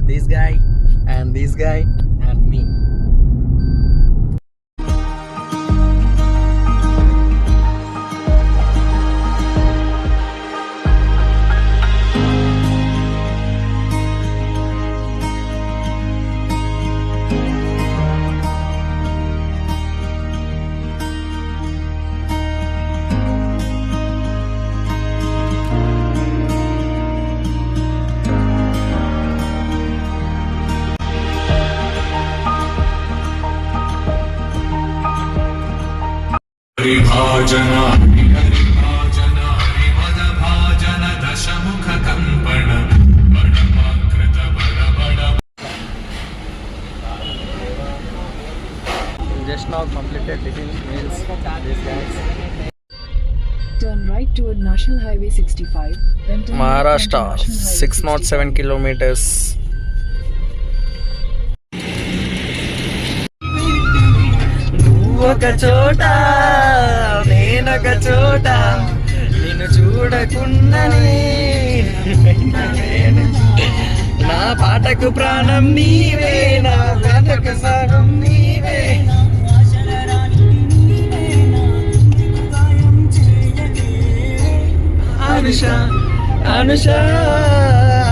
this guy and this guy and me. हरिभाजना हरिभाजना हरिमदभाजन दशमुख कंपन बड़माकृत बड़ Just now completed little meals. These guys. Turn right toward National Highway 65. Then turn Maharashtra, left onto National Highway 607 kilometers. ఒక చోట నేనొక చోట నిన్ను చూడకుండానే నా పాటకు ప్రాణం నీవే నా వెనక సాగం నీవే అనుష అనుష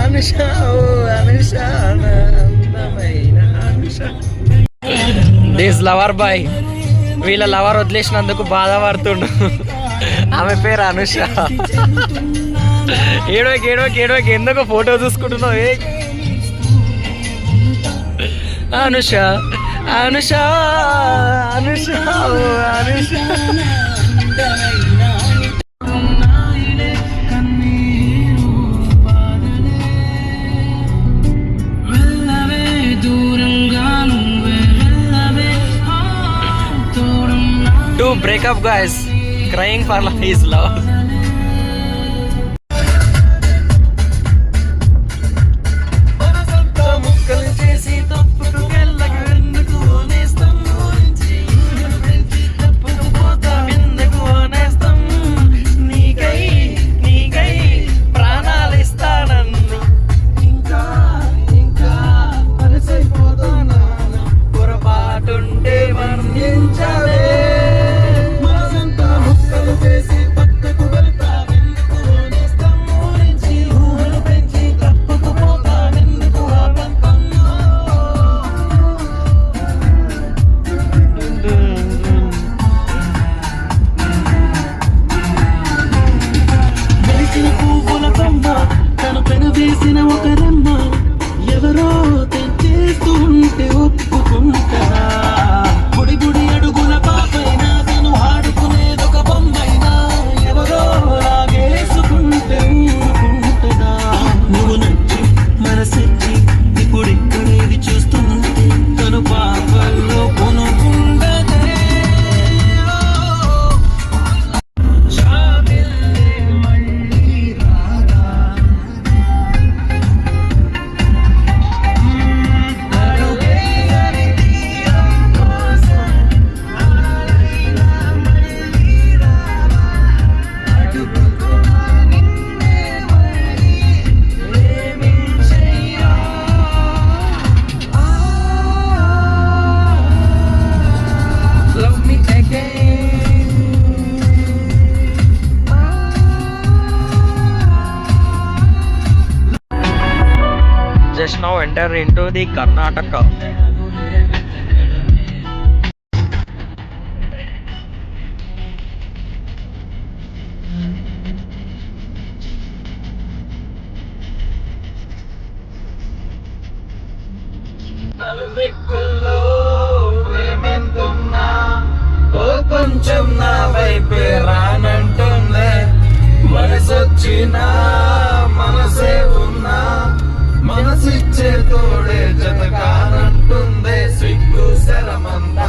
అనుష ఓ అనుష నా అందమైన అనుష. దిస్ లవర్ బాయ్ వీళ్ళ లవర్ వదిలేసినందుకు బాధపడుతుండు. ఆమె పేరు అనుష. ఏడోకి ఏడోకి ఏడోకి ఎందుకు ఫోటో చూసుకుంటున్నావు? Anusha Anusha Anusha Anusha. To break up guys, crying for his love. Just now enter into the Karnataka. కొంచెం నా వైపే రానంటుందే మనసొచ్చినా మనసే ఉన్నా మనసిచ్చే తోడే జత కానంటుందే సిగ్గు శరమంతా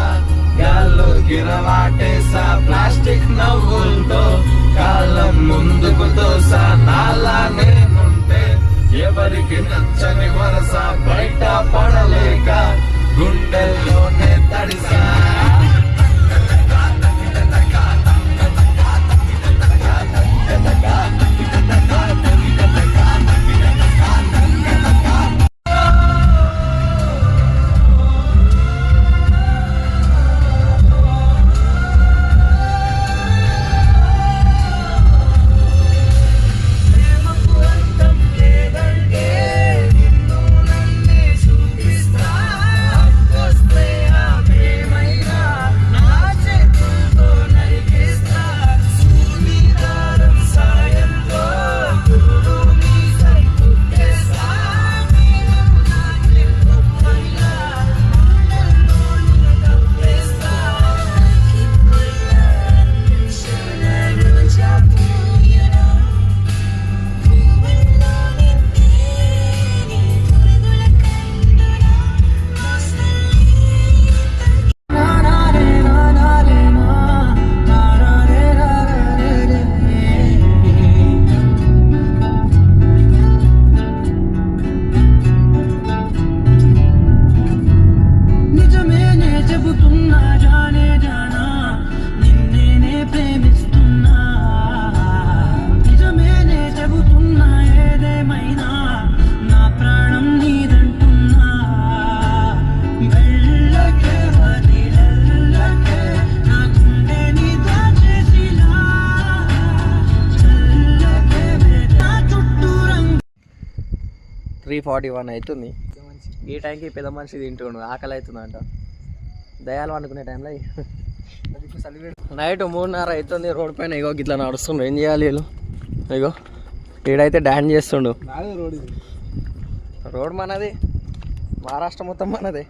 గాల్లో గిరవాటేసా ప్లాస్టిక్ నవ్వులతో కాలం ముందుకు తోసా నాలా నేనుంటే ఎవరికి నచ్చని వరస బయట పడలేక గుండెల్లోనే తడిసా 3:41 అవుతుంది. ఈ టైంకి పెద్ద మనిషి తింటుండు, ఆకలి అవుతుందంట. దయాలు అనుకునే టైంలో నైట్ 3:30 అవుతుంది. రోడ్ పైన ఇగో ఇట్లా నడుస్తుండు. ఏం చేయాలి వీళ్ళు? ఇగో ఈడైతే డాన్స్ చేస్తుండు. రోడ్ మనది, మహారాష్ట్ర మొత్తం మనది.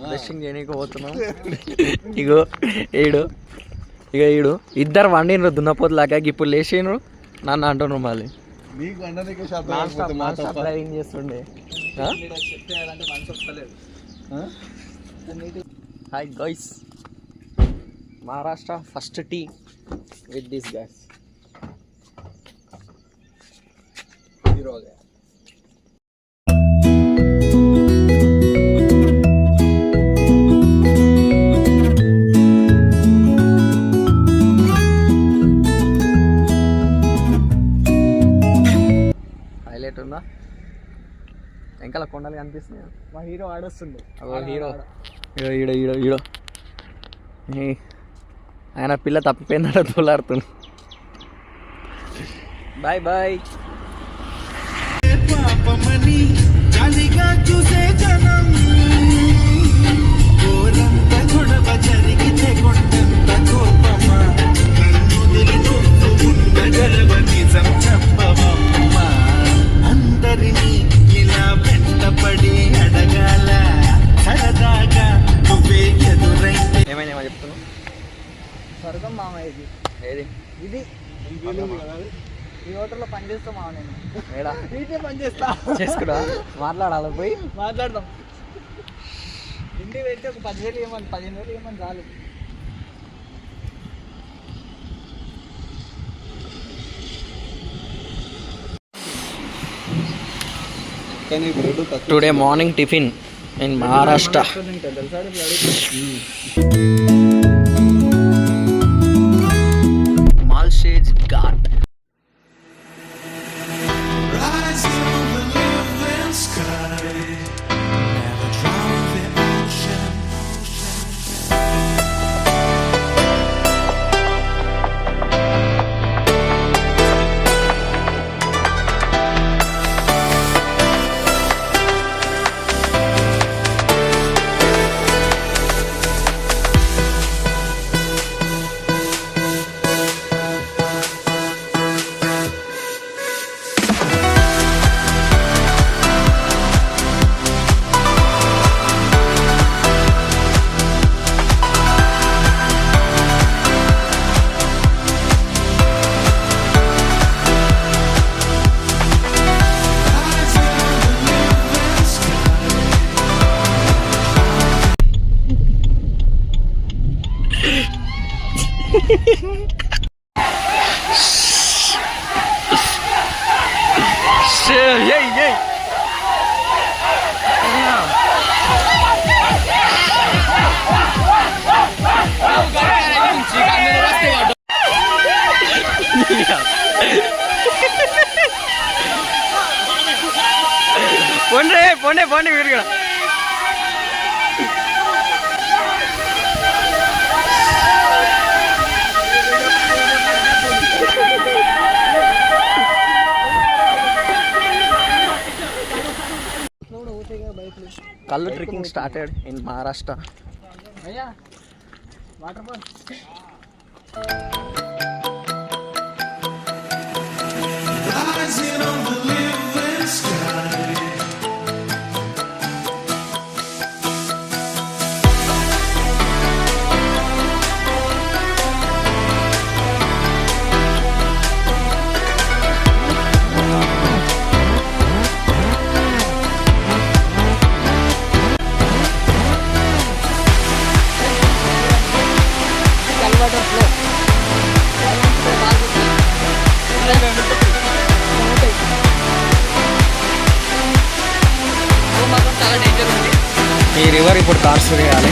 బ్రషింగ్ చేయనీకి పోతున్నాం. ఇగో ఈడు ఇద్దరు వండినరు దున్నపోతులాగా. ఇప్పుడు లేచిండ్రు నన్ను అంటున్నారు మళ్ళీ డ్రైవింగ్ చేస్తుండే. Hi guys, Maharashtra first tea with this guys. Highlight ఉందా? వెంకల కొండలు కనిపిస్తున్నాయి. మా హీరో ఆడొస్తుండే. హీరో ఈడో ఆయన పిల్ల తప్పిపోయిందట తోలాడుతుంది. Bye bye. పాపమని జాలిగా చూసే జనం, గోరంత గొడవ జరిగితే కొండంత కోపమా, నన్ను తెలినొస్తూ ఉన్న గలవ నిజం చెప్పవమ్మా. అందరినీ ఇలా వెంటపడి అడగాల, సరదాగా నువ్వే ఎదురైతే. ఏమైనా చెప్తున్నావు? స్వర్గం మామ ఇది. ఏది ఇది ఈ హోటల్లో పనిచేస్తా మామ. నేను ఏడా నీటే పని చేస్తా. చేసుకురా, మాట్లాడాలి పోయి మాట్లాడదాం. ఇంటికి పెట్టి ఒక 10,000 ఇవ్వమని, 15,000 ఇవ్వమని చాలు. Today morning tiffin in Maharashtra. Malshej Ghat. పోండి మీరు కూడా. కళ్ళు ట్రెక్కింగ్ స్టార్టెడ్ ఇన్ మహారాష్ట్ర. అయ్యా water fall. Rising on the living sky. ఈ రివర్ ఇప్పుడు కార్స్ చేయాలి.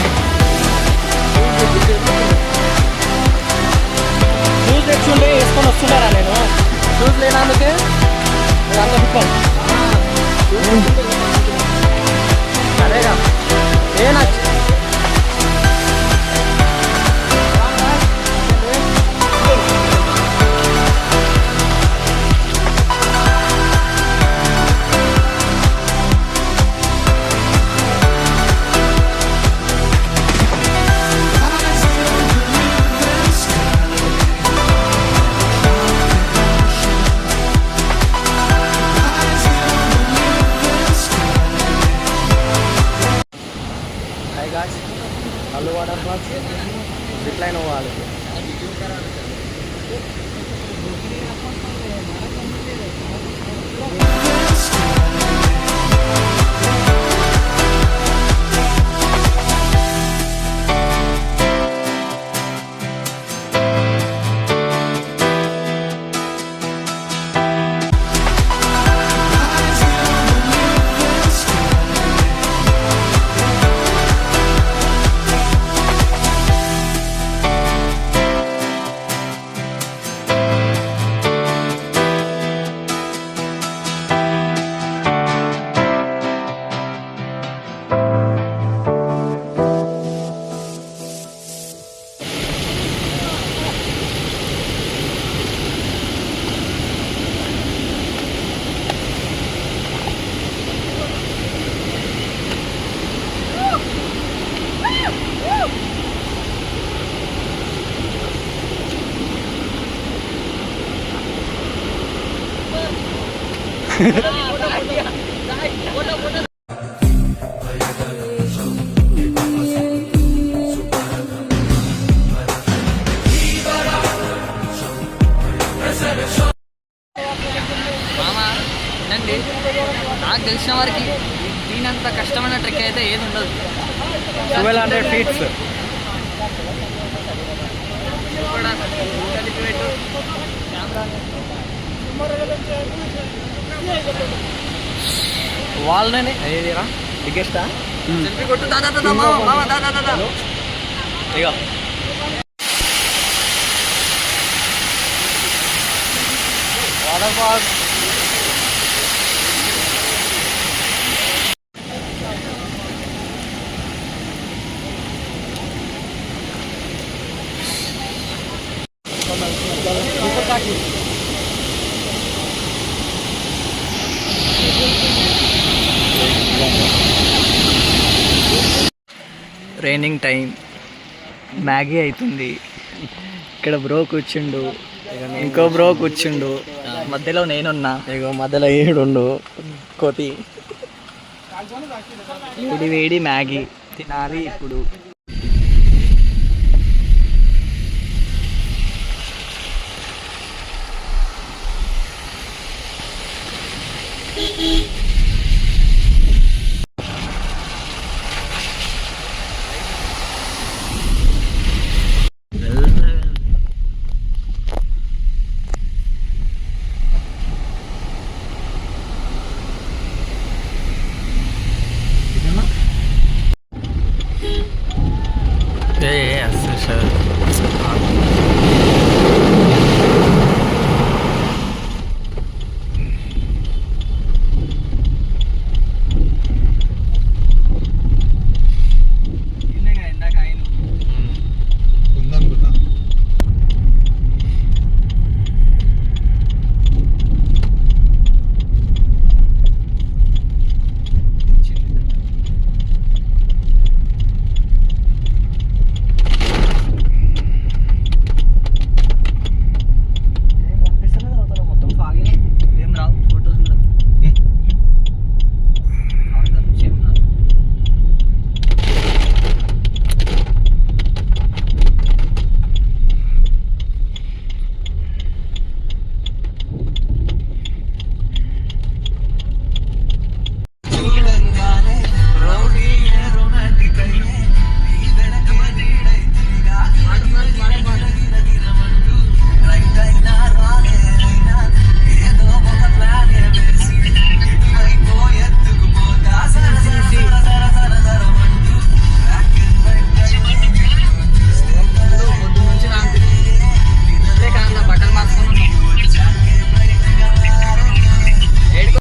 మామా అండి, నాకు తెలిసిన వారికి దీనంత కష్టమైన ట్రెక్ అయితే ఏది ఉండదు. 1200 ఫీట్స్. కూడా కలిపి పెట్టు వాళ్ళనే ఏదిరా బిగ్గెస్టా? సెల్ఫీ కొట్టు. దాదా దాదా మామ మామ దాదా దాదా. ఇక waterfalls. Raining time, Maggi అవుతుంది. ఇక్కడ బ్రో కూర్చుండు, ఇంకో బ్రో కూర్చుండు, మధ్యలో నేనున్నా. ఇగో మధ్యలో ఏడుండు కోతి. వేడి వేడి మ్యాగీ తినాలి ఇప్పుడు.